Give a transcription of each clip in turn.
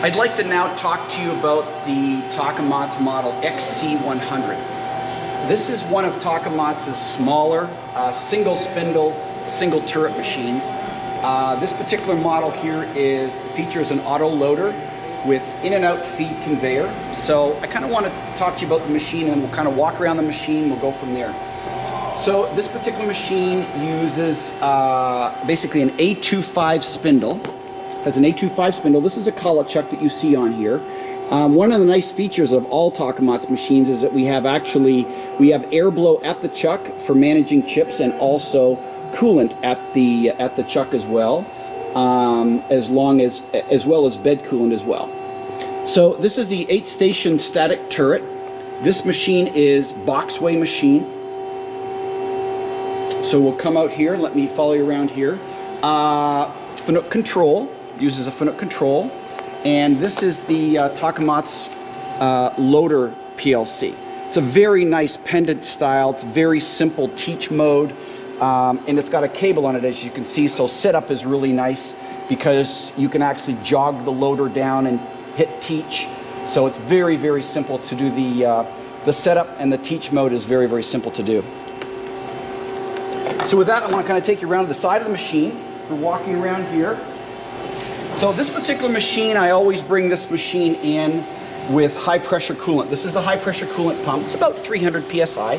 I'd like to now talk to you about the Takamaz model XC100. This is one of Takamaz's smaller single spindle, single turret machines. This particular model here features an auto loader with in and out feed conveyor. So I kind of want to talk to you about the machine, and we'll kind of walk around the machine, we'll go from there. So this particular machine uses basically an A25 spindle. Has an A25 spindle. This is a collet chuck that you see on here. One of the nice features of all Takamaz machines is that we have air blow at the chuck for managing chips, and also coolant at the chuck as well, as well as bed coolant as well. So this is the 8-station static turret. This machine is boxway machine. So we'll come out here. Let me follow you around here. Finook control. Uses a Finook control, and this is the Takamaz loader PLC. It's a very nice pendant style. It's very simple teach mode, and it's got a cable on it, as you can see. So setup is really nice because you can actually jog the loader down and hit teach. So it's very, very simple to do. The setup and the teach mode is very, very simple to do. So with that, I want to kind of take you around to the side of the machine. We're walking around here. So this particular machine, I always bring this machine in with high pressure coolant. This is the high pressure coolant pump. It's about 300 PSI,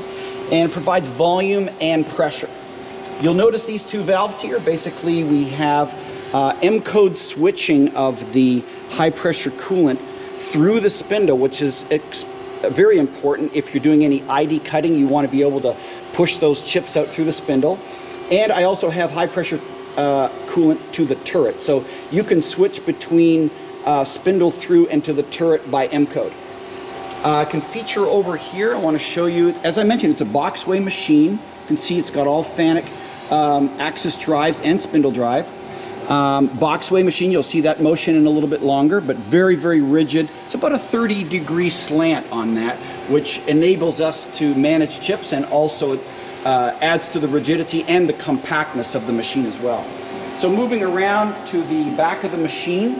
and it provides volume and pressure. You'll notice these two valves here. Basically, we have M-code switching of the high pressure coolant through the spindle, which is very important. If you're doing any ID cutting, you want to be able to push those chips out through the spindle. And I also have high pressure coolant to the turret, so you can switch between spindle through and to the turret by M-code. I can feature over here. I want to show you, as I mentioned, it's a boxway machine. You can see it's got all FANUC axis drives and spindle drive. Boxway machine, you'll see that motion in a little bit longer, but very, very rigid. It's about a 30-degree slant on that, which enables us to manage chips, and also adds to the rigidity and the compactness of the machine as well. So moving around to the back of the machine,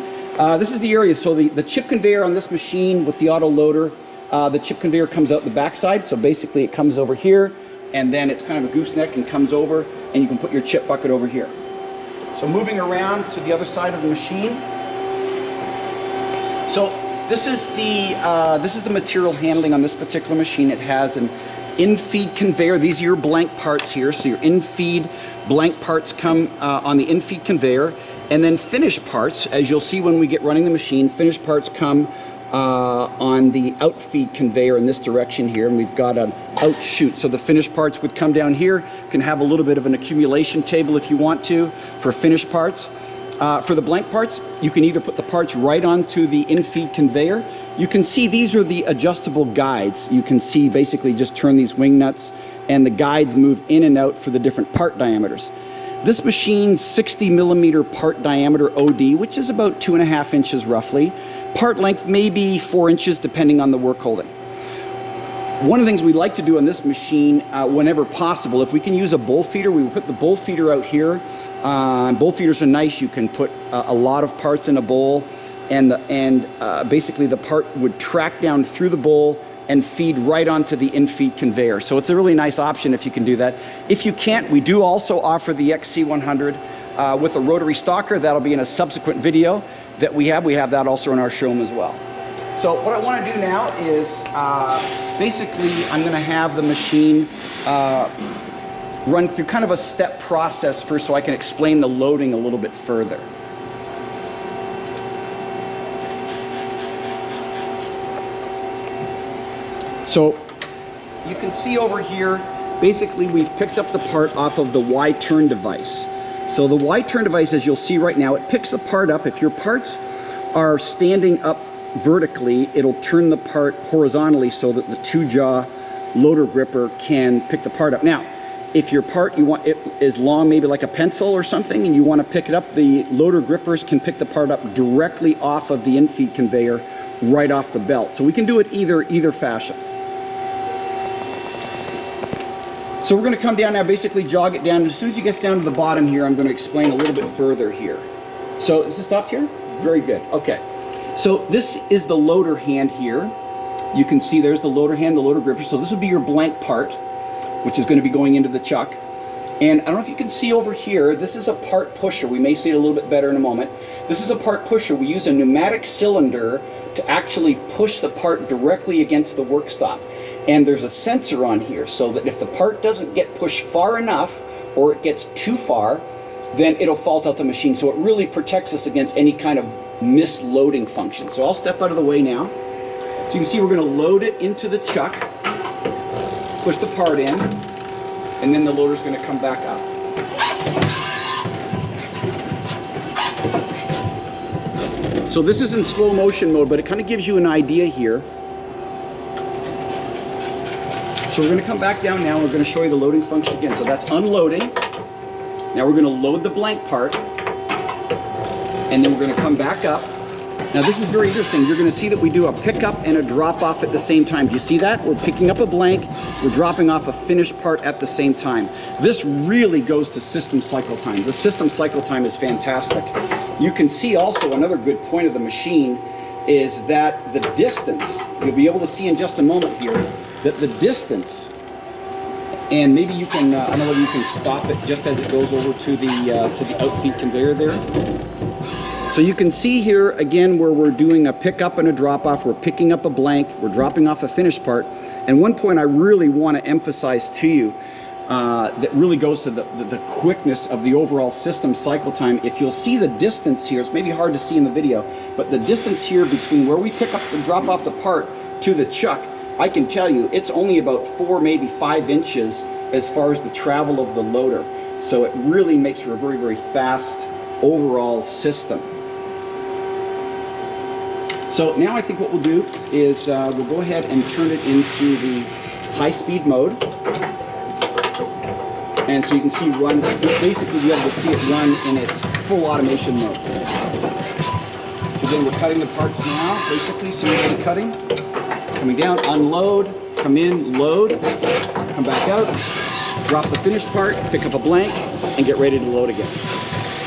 this is the area. So the chip conveyor on this machine with the auto loader, the chip conveyor comes out the backside. So basically it comes over here, and then it's kind of a gooseneck and comes over, and you can put your chip bucket over here. So moving around to the other side of the machine. So this is the material handling on this particular machine. It has an in-feed conveyor. These are your blank parts here. So your in-feed blank parts come on the in-feed conveyor, and then finished parts, as you'll see when we get running the machine, finished parts come on the out-feed conveyor in this direction here, and we've got an out-chute. So the finished parts would come down here. You can have a little bit of an accumulation table if you want to for finished parts. For the blank parts, you can either put the parts right onto the in-feed conveyor. You can see these are the adjustable guides. You can see basically just turn these wing nuts, and the guides move in and out for the different part diameters. This machine's 60mm part diameter OD, which is about 2.5 inches roughly. Part length maybe 4 inches depending on the work holding. One of the things we like to do on this machine, whenever possible, if we can use a bowl feeder, we will put the bowl feeder out here. Bowl feeders are nice. You can put a lot of parts in a bowl, and basically the part would track down through the bowl and feed right onto the in-feed conveyor. So it's a really nice option if you can do that. If you can't, we do also offer the XC100 with a rotary stalker. That'll be in a subsequent video that we have. We have that also in our showroom as well. So what I want to do now is basically I'm going to have the machine run through kind of a step process first, so I can explain the loading a little bit further. So you can see over here, basically we've picked up the part off of the Y-turn device. So the Y-turn device, as you'll see right now, it picks the part up. If your parts are standing up vertically, it'll turn the part horizontally so that the 2-jaw loader gripper can pick the part up. Now, if your part is long, maybe like a pencil or something, and you want to pick it up, the loader grippers can pick the part up directly off of the in-feed conveyor, right off the belt. So we can do it either fashion. So we're going to come down now, basically jog it down. As soon as it gets down to the bottom here, I'm going to explain a little bit further here. So is it stopped here? Very good. Okay. So this is the loader hand here. You can see there's the loader hand, the loader gripper. So this would be your blank part, which is going to be going into the chuck. And I don't know if you can see over here, this is a part pusher. We may see it a little bit better in a moment. This is a part pusher. We use a pneumatic cylinder to actually push the part directly against the work stop. And there's a sensor on here so that if the part doesn't get pushed far enough or it gets too far, then it'll fault out the machine. So it really protects us against any kind of misloading function. So I'll step out of the way now. So you can see we're going to load it into the chuck, push the part in, and then the loader's going to come back up. So this is in slow motion mode, but it kind of gives you an idea here. So we're going to come back down now, and we're going to show you the loading function again. So that's unloading. Now we're going to load the blank part, and then we're going to come back up. Now this is very interesting. You're going to see that we do a pickup and a drop off at the same time. Do you see that? We're picking up a blank, we're dropping off a finished part at the same time. This really goes to system cycle time. The system cycle time is fantastic. You can see also another good point of the machine is that the distance, you'll be able to see in just a moment here, that the distance, and maybe you can, I don't know whether you can stop it just as it goes over to the outfeed conveyor there. So you can see here again where we're doing a pickup and a drop off. We're picking up a blank, we're dropping off a finished part. And one point I really want to emphasize to you that really goes to the quickness of the overall system cycle time. If you'll see the distance here, it's maybe hard to see in the video, but the distance here between where we pick up and drop off the part to the chuck, I can tell you it's only about 4, maybe 5 inches as far as the travel of the loader. So it really makes for a very, very fast overall system. So now I think what we'll do is we'll go ahead and turn it into the high-speed mode. And so you can see run, basically you'll be able to see it run in its full automation mode. So again, we're cutting the parts now, basically simulated cutting. Coming down, unload, come in, load, come back out, drop the finished part, pick up a blank, and get ready to load again.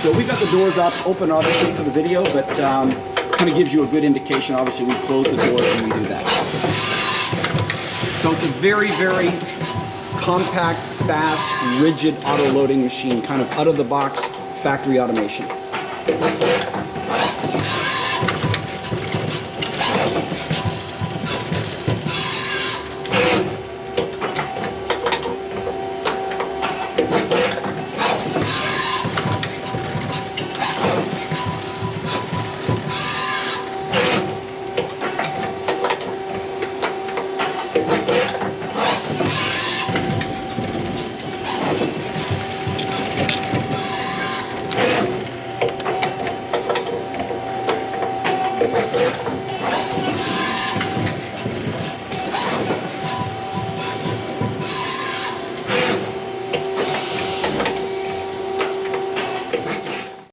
So we've got the doors up, open obviously for the video, but kind of gives you a good indication. Obviously we close the doors when we do that. So it's a very, very compact, fast, rigid auto loading machine, kind of out of the box factory automation.